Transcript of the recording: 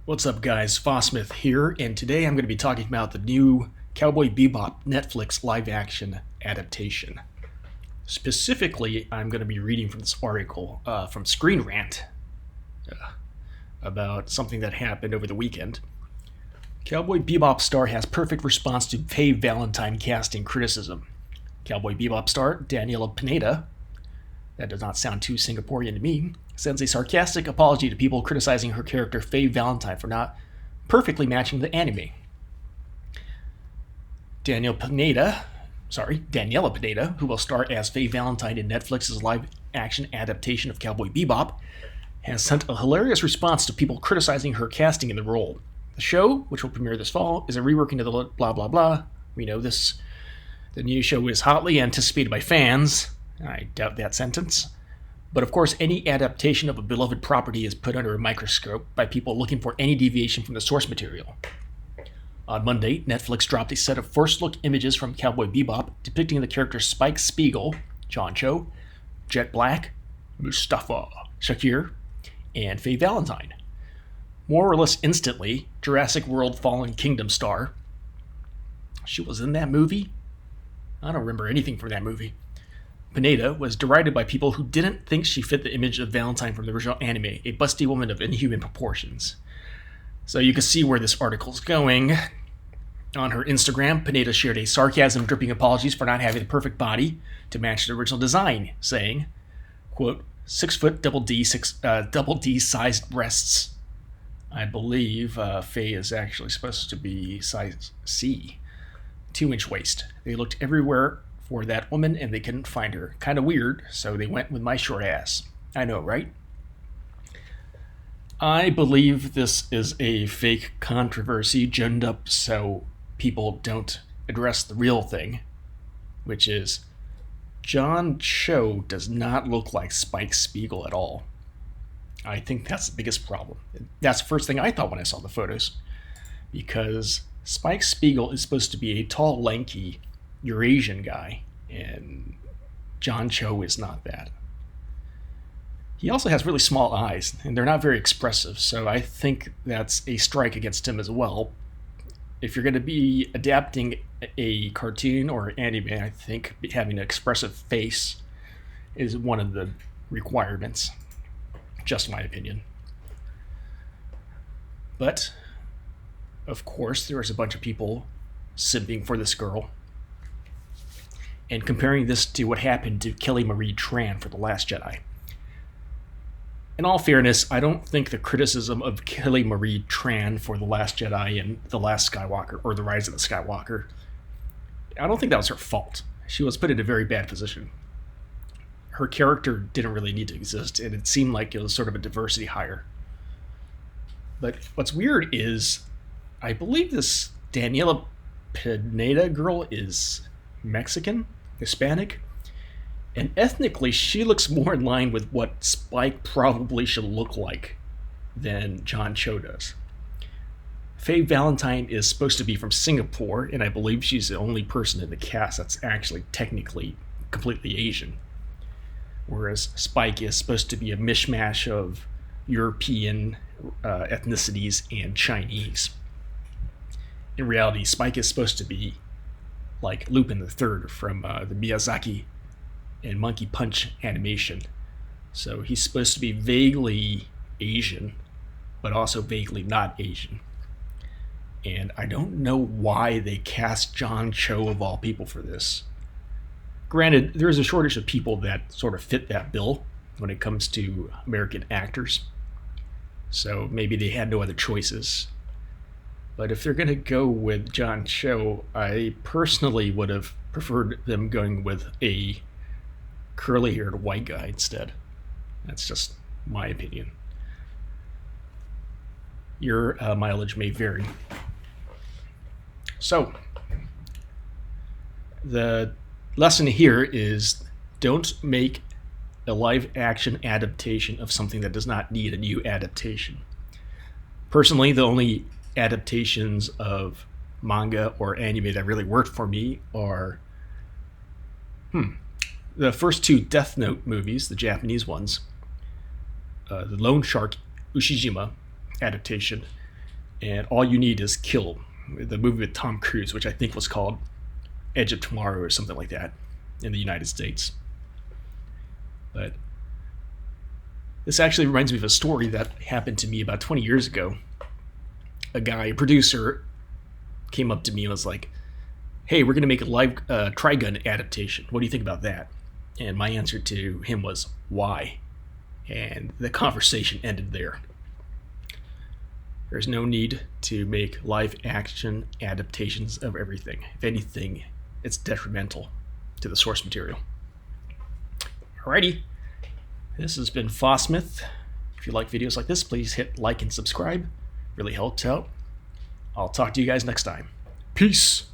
What's up, guys? Fossmith here, and today I'm going to be talking about the new Cowboy Bebop Netflix live-action adaptation. Specifically, I'm going to be reading from this article from Screen Rant about something that happened over the weekend. Cowboy Bebop star has perfect response to Faye Valentine casting criticism. Cowboy Bebop star Daniela Pineda, that does not sound too Singaporean to me, sends a sarcastic apology to people criticizing her character Faye Valentine for not perfectly matching the anime. Daniela Pineda, who will star as Faye Valentine in Netflix's live-action adaptation of Cowboy Bebop, has sent a hilarious response to people criticizing her casting in the role. The show, which will premiere this fall, is a reworking of the blah blah blah. We know this. The new show is hotly anticipated by fans. I doubt that sentence. But of course, any adaptation of a beloved property is put under a microscope by people looking for any deviation from the source material. On Monday, Netflix dropped a set of first-look images from Cowboy Bebop depicting the characters Spike Spiegel, John Cho, Jet Black, Mustafa Shakir, and Faye Valentine. More or less instantly, Jurassic World Fallen Kingdom star. She was in that movie? I don't remember anything from that movie. Pineda was derided by people who didn't think she fit the image of Valentine from the original anime, a busty woman of inhuman proportions. So you can see where this article's going. On her Instagram, Pineda shared a sarcasm-dripping apologies for not having the perfect body to match the original design, saying, quote, 6 foot double D sized breasts. I believe Faye is actually supposed to be size C. 2-inch waist. They looked everywhere for that woman and they couldn't find her. Kind of weird, so they went with my short ass. I know, right? I believe this is a fake controversy ginned up so people don't address the real thing, which is John Cho does not look like Spike Spiegel at all. I think that's the biggest problem. That's the first thing I thought when I saw the photos, because Spike Spiegel is supposed to be a tall, lanky Eurasian guy, and John Cho is not that. He also has really small eyes, and they're not very expressive, so I think that's a strike against him as well. If you're going to be adapting a cartoon or anime, I think having an expressive face is one of the requirements. Just my opinion. But, of course, there was a bunch of people simping for this girl and comparing this to what happened to Kelly Marie Tran for The Last Jedi. In all fairness, I don't think the criticism of Kelly Marie Tran for The Last Jedi and The Last Skywalker, or The Rise of the Skywalker, I don't think that was her fault. She was put in a very bad position. Her character didn't really need to exist, and it seemed like it was sort of a diversity hire. But what's weird is, I believe this Daniela Pineda girl is Mexican, Hispanic, and ethnically she looks more in line with what Spike probably should look like than John Cho does. Faye Valentine is supposed to be from Singapore, and I believe she's the only person in the cast that's actually technically completely Asian. Whereas Spike is supposed to be a mishmash of European ethnicities and Chinese. In reality, Spike is supposed to be like Lupin III from the Miyazaki and Monkey Punch animation. So he's supposed to be vaguely Asian, but also vaguely not Asian. And I don't know why they cast John Cho of all people for this. Granted, there is a shortage of people that sort of fit that bill when it comes to American actors. So maybe they had no other choices. But if they're going to go with John Cho, I personally would have preferred them going with a curly-haired white guy instead. That's just my opinion. Your mileage may vary. So, the lesson here is don't make a live-action adaptation of something that does not need a new adaptation. Personally, the only adaptations of manga or anime that really worked for me are the first two Death Note movies, the Japanese ones, the Loan Shark Ushijima adaptation, And all you need is kill. The movie with Tom Cruise, which I think was called Edge of Tomorrow or something like that in the United States. But this actually reminds me of a story that happened to me about 20 years ago. A producer, came up to me and was like, hey, we're going to make a live Trigun adaptation. What do you think about that? And my answer to him was, why? And the conversation ended there. There's no need to make live action adaptations of everything. If anything, it's detrimental to the source material. Alrighty, this has been Fossmith. If you like videos like this, please hit like and subscribe. Really helps out. I'll talk to you guys next time. Peace.